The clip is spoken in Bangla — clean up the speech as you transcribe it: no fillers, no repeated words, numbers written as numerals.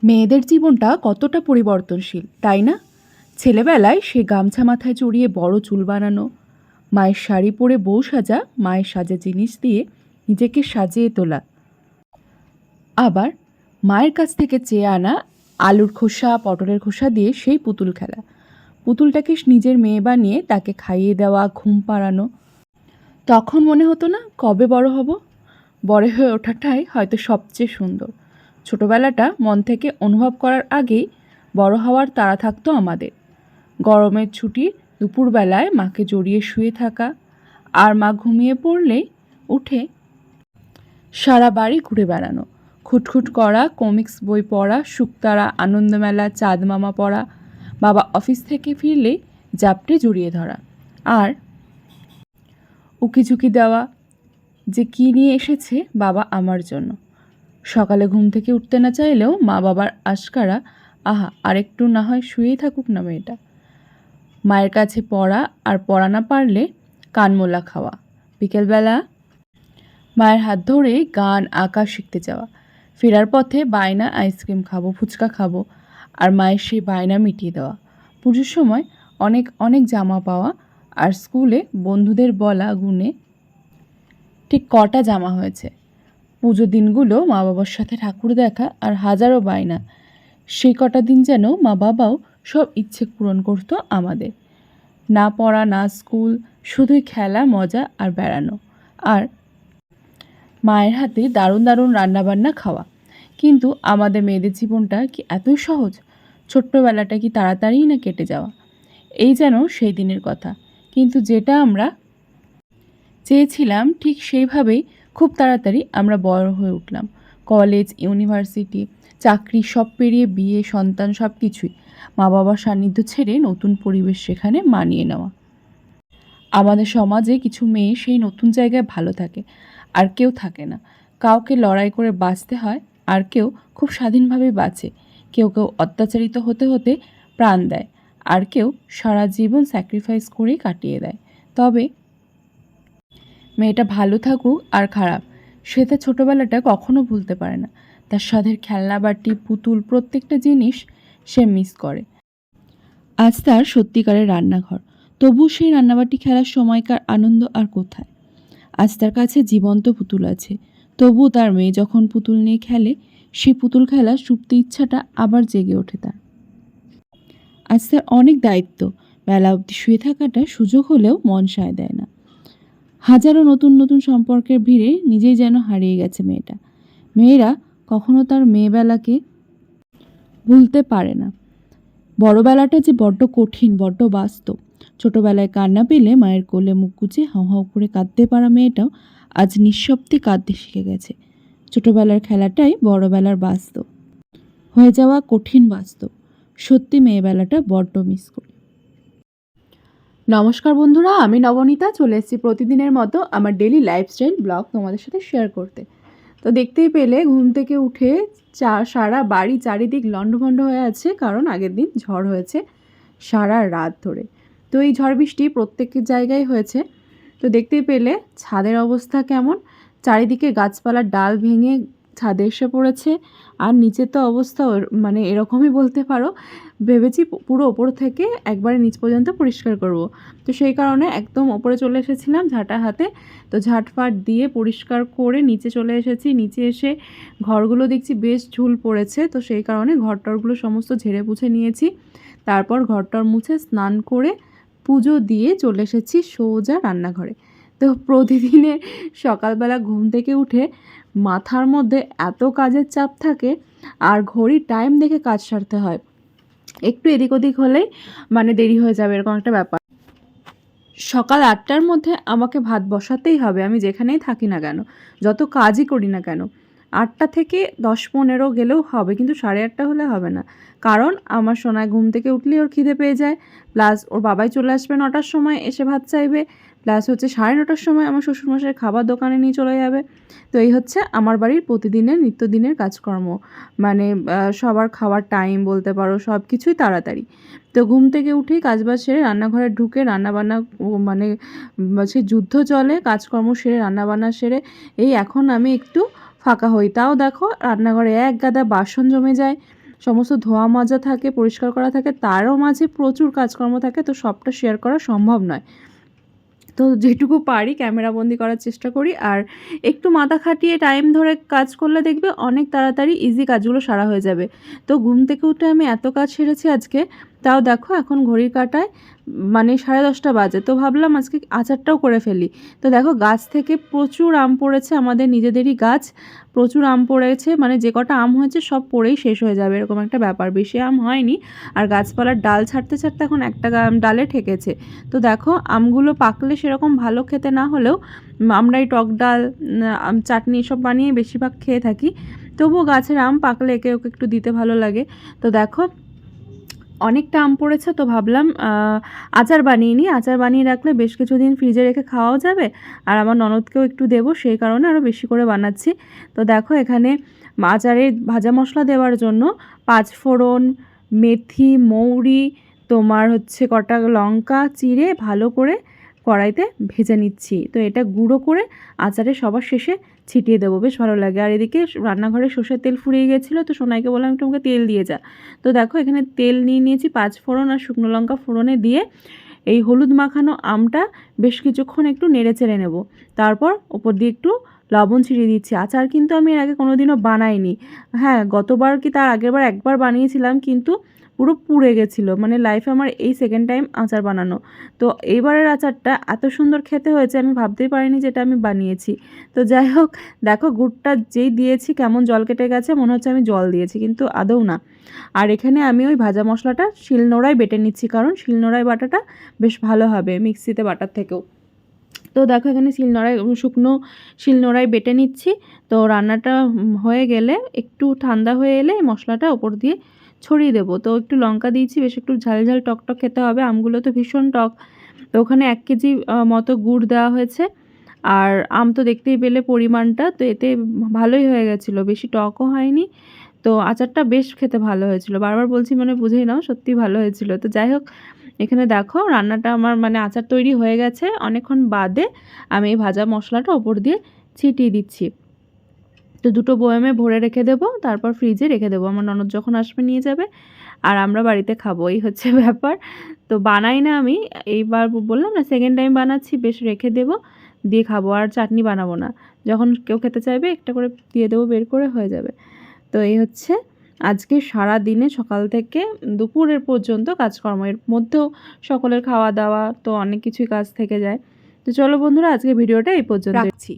মেয়েদের জীবনটা কতটা পরিবর্তনশীল, তাই না? ছেলেবেলায় সে গামছা মাথায় জড়িয়ে বড় চুল বানানো, মায়ের শাড়ি পরে বউ সাজা, মায়ের সাজা জিনিস দিয়ে নিজেকে সাজিয়ে তোলা। আবার মায়ের কাছ থেকে চেয়ে আনা আলুর খোসা, পটলের খোসা দিয়ে সেই পুতুল খেলা, পুতুলটাকে নিজের মেয়ে বানিয়ে তাকে খাইয়ে দেওয়া, ঘুম পাড়ানো। তখন মনে হতো না কবে বড় হব। বড় হয়ে ওঠাটাই হয়তো সবচেয়ে সুন্দর। ছোটবেলাটা মন থেকে অনুভব করার আগেই বড় হওয়ার তাড়া থাকতো আমাদের। গরমের ছুটির দুপুরবেলায় মাকে জড়িয়ে শুয়ে থাকা, আর মা ঘুমিয়ে পড়লেই উঠে সারা বাড়ি ঘুরে বেড়ানো, খুটখুট করা, কমিক্স বই পড়া, শুকতারা, আনন্দমেলা, চাঁদ মামা পড়া, বাবা অফিস থেকে ফিরলে জাপটে জড়িয়ে ধরা, আর উকিঝুঁকি দেওয়া যে কী নিয়ে এসেছে বাবা আমার জন্য। সকালে ঘুম থেকে উঠতে না চাইলেও মা বাবার আশকারা, আহা আরেকটু না হয় শুয়েই থাকুক না মেয়েটা। মায়ের কাছে পড়া, আর পড়া না পারলে কানমোলা খাওয়া। বিকেলবেলা মায়ের হাত ধরে গান আঁকা শিখতে যাওয়া। ফেরার পথে বায়না আইসক্রিম খাবো, ফুচকা খাবো, আর মায়ের সেই বায়না মিটিয়ে দেওয়া। পুজোর সময় অনেক অনেক জামা পাওয়া, আর স্কুলে বন্ধুদের বলা গুণে ঠিক কটা জামা হয়েছে। পুজো দিনগুলো মা বাবার সাথে ঠাকুর দেখা, আর হাজারো বায়না। সেই কটা দিন যেন মা বাবাও সব ইচ্ছে পূরণ করতো আমাদের। না পড়া, না স্কুল, শুধুই খেলা, মজা আর বেড়ানো, আর মায়ের হাতে দারুণ দারুণ রান্নাবান্না খাওয়া। কিন্তু আমাদের মেয়েদের জীবনটা কি এতই সহজ? ছোট্টবেলাটা কি তাড়াতাড়িই না কেটে যাওয়া? এই যেন সেই দিনের কথা, কিন্তু যেটা আমরা চেয়েছিলাম ঠিক সেইভাবেই খুব তাড়াতাড়ি আমরা বড় হয়ে উঠলাম। কলেজ, ইউনিভার্সিটি, চাকরি সব পেরিয়ে বিয়ে, সন্তান, সব কিছুই। মা বাবার সান্নিধ্য ছেড়ে নতুন পরিবেশ সেখানে মানিয়ে নেওয়া। আমাদের সমাজে কিছু মেয়ে সেই নতুন জায়গায় ভালো থাকে, আর কেউ থাকে না। কাউকে লড়াই করে বাঁচতে হয়, আর কেউ খুব স্বাধীনভাবে বাঁচে। কেউ কেউ অত্যাচারিত হতে হতে প্রাণ দেয়, আর কেউ সারা জীবন স্যাক্রিফাইস করেই কাটিয়ে দেয়। তবে মেয়েটা ভালো থাকুক আর খারাপ, সে তার ছোটোবেলাটা কখনো ভুলতে পারে না। তার সাধের খেলনাবাটি, পুতুল, প্রত্যেকটা জিনিস সে মিস করে। আজ তার সত্যিকারের রান্নাঘর, তবু সেই রান্নাবাটি খেলার সময়কার আনন্দ আর কোথায়? আজ তার কাছে জীবন্ত পুতুল আছে, তবু তার মেয়ে যখন পুতুল নিয়ে খেলে, সেই পুতুল খেলা সুপ্ত ইচ্ছাটা আবার জেগে ওঠে তার। আজ তার অনেক দায়িত্ব, বেলা অবধি শুয়ে থাকাটা সুযোগ হলেও মন সায় দেয় না। হাজারো নতুন নতুন সম্পর্কের ভিড়ে নিজেই যেন হারিয়ে গেছে মেয়েটা। মেয়েরা কখনো তার মেয়েবেলাকে ভুলতে পারে না। বড়বেলাটা যে বড্ড কঠিন, বড্ড বাস্তব। ছোটবেলায় কান্না পেলে মায়ের কোলে মুখ গুজে হাউ হাউ করে কাঁদতে পারা মেয়েটাও আজ নিঃশব্দে কাঁদতে শিখে গেছে। ছোটবেলার খেলাটাই বড়বেলার বাস্তব হয়ে যাওয়া, কঠিন বাস্তব। সত্যি মেয়েবেলাটা বড্ড মিস করি। নমস্কার বন্ধুরা, আমি নবনীতা চলে এসেছি প্রতিদিনের মতো আমার ডেলি লাইফস্টাইল ব্লগ তোমাদের সাথে শেয়ার করতে। তো দেখতেই পেলে ঘুম থেকে উঠে সারা বাড়ি চারিদিক লণ্ডভণ্ড হয়ে আছে, কারণ আগের দিন ঝড় হয়েছে সারা রাত ধরে। তো এই ঝড় বৃষ্টি প্রত্যেকের জায়গায় হয়েছে। তো দেখতেই পেলে ছাদের অবস্থা কেমন, চারিদিকে গাছপালার ডাল ভেঙে ছাদে এসে পড়েছে, আর নিচে তো অবস্থা মানে এরকমই বলতে পারো। ভেবেছি পুরো ওপর থেকে একবারে নিচ পর্যন্ত পরিষ্কার করব। তো সেই কারণে একদম ওপরে চলে এসেছিলাম ঝাঁটা হাতে। তো ঝাঁটফাট দিয়ে পরিষ্কার করে নিচে চলে এসেছি। নিচে এসে ঘরগুলো দেখছি বেশ ঝুল পড়েছে, তো সেই কারণে ঘরটরগুলো সমস্ত ঝেড়ে মুছে নিয়েছি। তারপর ঘরটর মুছে স্নান করে পুজো দিয়ে চলে এসেছি সোজা রান্নাঘরে। তো প্রতিদিনের সকালবেলা ঘুম থেকে উঠে মাথার মধ্যে এত কাজের চাপ থাকে, আর ঘড়ির টাইম দেখে কাজ সারতে হয়। একটু এদিক ওদিক হলেই মানে দেরি হয়ে যাবে, এরকম একটা ব্যাপার। সকাল 8টার মধ্যে আমাকে ভাত বসাতেই হবে, আমি যেখানেই থাকি না কেন, যত কাজই করি না কেন। 8টা থেকে 10-15 গেলেও হবে, কিন্তু 8:30 হলে হবে না। কারণ আমার সোনায় ঘুম থেকে উঠলেই ওর খিদে পেয়ে যায়, প্লাস ওর বাবাই চলে আসবে 9টার সময়, এসে ভাত চাইবে, প্লাস হচ্ছে 9:30টার সময় আমার শ্বশুরমশাই খাবার দোকানে নিয়ে চলে যাবে। তো এই হচ্ছে আমার বাড়ির প্রতিদিনের নিত্যদিনের কাজকর্ম, মানে সবার খাওয়ার টাইম বলতে পারো, সব কিছুই তাড়াতাড়ি। তো ঘুম থেকে উঠেই কাজবাজ সেরে রান্নাঘরে ঢুকে রান্নাবান্না মানে সে যুদ্ধ চলে, কাজকর্ম সেরে রান্নাবান্না সেরে এই এখন আমি একটু ফাঁকা হই। তাও দেখো রান্নাঘরে এক গাদা বাসন জমে যায়, সমস্ত ধোয়া মাজা থাকে, পরিষ্কার করা থাকে, তারও মাঝে প্রচুর কাজকর্ম থাকে, তো সবটা শেয়ার করা সম্ভব নয়। তো যেটুকু পারি ক্যামেরাবন্দি করার চেষ্টা করি, আর একটু মাথা খাটিয়ে টাইম ধরে কাজ করলে দেখবে অনেক তাড়াতাড়ি ইজি কাজগুলো সারা হয়ে যাবে। তো ঘুম থেকে উঠে আমি এত কাজ সেরেছি আজকে, তাও দেখো এখন ঘড়ির কাঁটায় মানে 10:30 বাজে। তো ভাবলাম আজকে আচারটাও করে ফেলি। তো দেখো গাছ থেকে প্রচুর আম পড়েছে, আমাদের নিজেদেরই গাছ, প্রচুর আম পড়েছে, মানে যে কটা আম হয়েছে সব পড়েই শেষ হয়ে যাবে এরকম একটা ব্যাপার, বেশি আম হয়নি। আর গাছপালার ডাল ছাড়তে ছাড়তে এখন একটা ডালে ঠেকেছে। তো দেখো আমগুলো পাকলে সেরকম ভালো খেতে না হলেও আমরা এই টক ডাল, চাটনি এসব বানিয়ে বেশিরভাগ খেয়ে থাকি। তবুও গাছের আম পাকলে একে ওকে একটু দিতে ভালো লাগে। তো দেখো অনেকটা আম পড়েছে, তো ভাবলাম আচার বানিয়ে নিই। আচার বানিয়ে রাখলে বেশ কিছুদিন ফ্রিজে রেখে খাওয়াও যাবে, আর আমার ননদকেও একটু দেবো, সেই কারণে আরও বেশি করে বানাচ্ছি। তো দেখো এখানে আচারে ভাজা মশলা দেওয়ার জন্য 5 ফোড়ন, মেথি, মৌরি, তোমার হচ্ছে কটা লঙ্কা চিড়ে ভালো করে কড়াইতে ভেজে নিচ্ছি। তো এটা গুঁড়ো করে আচারে সবার শেষে ছিটিয়ে দেবো, বেশ ভালো লাগে। আর এদিকে রান্নাঘরে সর্ষের তেল ফুরিয়ে গেছিলো, তো সোনাইকে বললাম একটু আমাকে তেল দিয়ে যা। তো দেখো এখানে তেল নিয়ে নিয়েছি, 5 ফোড়ন আর শুকনো লঙ্কা ফোড়নে দিয়ে এই হলুদ মাখানো আমটা বেশ কিছুক্ষণ একটু নেড়ে চেড়ে নেব। তারপর ওপর দিয়ে একটু লবণ ছিটিয়ে দিচ্ছি। আচার কিন্তু আমি এর আগে কোনোদিনও বানাইনি। হ্যাঁ, গতবার কি তার আগের বার একবার বানিয়েছিলাম, কিন্তু পুরো পুড়ে গেছিলো, মানে লাইফে আমার এই সেকেন্ড টাইম আচার বানানো। তো এইবারের আচারটা এত সুন্দর খেতে হয়েছে, আমি ভাবতেই পারিনি যেটা আমি বানিয়েছি। তো যাই হোক, দেখো গুড়টা যেই দিয়েছি কেমন জল কেটে গেছে, মনে হচ্ছে আমি জল দিয়েছি, কিন্তু আদৌ না। আর এখানে আমি ওই ভাজা মশলাটা শিলনোড়ায় বেটে নিচ্ছি, কারণ শিলনোড়ায় বাটাটা বেশ ভালো হবে মিক্সিতে বাটার থেকেও। তো দেখো এখানে শুকনো শিলনোড়ায় বেটে নিচ্ছি। তো রান্নাটা হয়ে গেলে একটু ঠান্ডা হয়ে এলে মশলাটা ওপর দিয়ে ছড়িয়ে দেবো। তো একটু লঙ্কা দিয়েছি, বেশ একটু ঝাল ঝাল টক টক খেতে হবে, আমগুলো তো ভীষণ টক। তো ওখানে 1 কেজি মতো গুড় দেওয়া হয়েছে। আর আম তো দেখতেই পেলে পরিমাণটা, তো এতে ভালোই হয়ে গেছিলো, বেশি টকও হয়নি। তো আচারটা বেশ খেতে ভালো হয়েছিল, বারবার বলছি মানে বুঝেই নাও, সত্যি ভালো হয়েছিল। তো যাই হোক, এখানে দেখো রান্নাটা আমার মানে আচার তৈরি হয়ে গেছে। অনেকক্ষণ বাদে আমি এই ভাজা মশলাটা ওপর দিয়ে ছিটিয়ে দিচ্ছি। তো দুটো বয়ামে ভরে রেখে দেবো, তারপর ফ্রিজে রেখে দেবো, আমার ননদ যখন আসবে নিয়ে যাবে, আর আমরা বাড়িতে খাবো, এই হচ্ছে ব্যাপার। তো বানাই না আমি, এইবার বললাম না সেকেন্ড টাইম বানাচ্ছি, বেশ রেখে দেবো, দিয়ে খাবো। আর চাটনি বানাবো না, যখন কেউ খেতে চাইবে একটা করে দিয়ে দেবো, বের করে হয়ে যাবে। তো এই হচ্ছে আজকে সারা দিনে সকাল থেকে দুপুরের পর্যন্ত কাজকর্মের মধ্যেও সকলের খাওয়া দাওয়া, তো অনেক কিছুই কাজ থেকে যায়। তো চলো বন্ধুরা, আজকে ভিডিওটা এই পর্যন্ত রাখছি।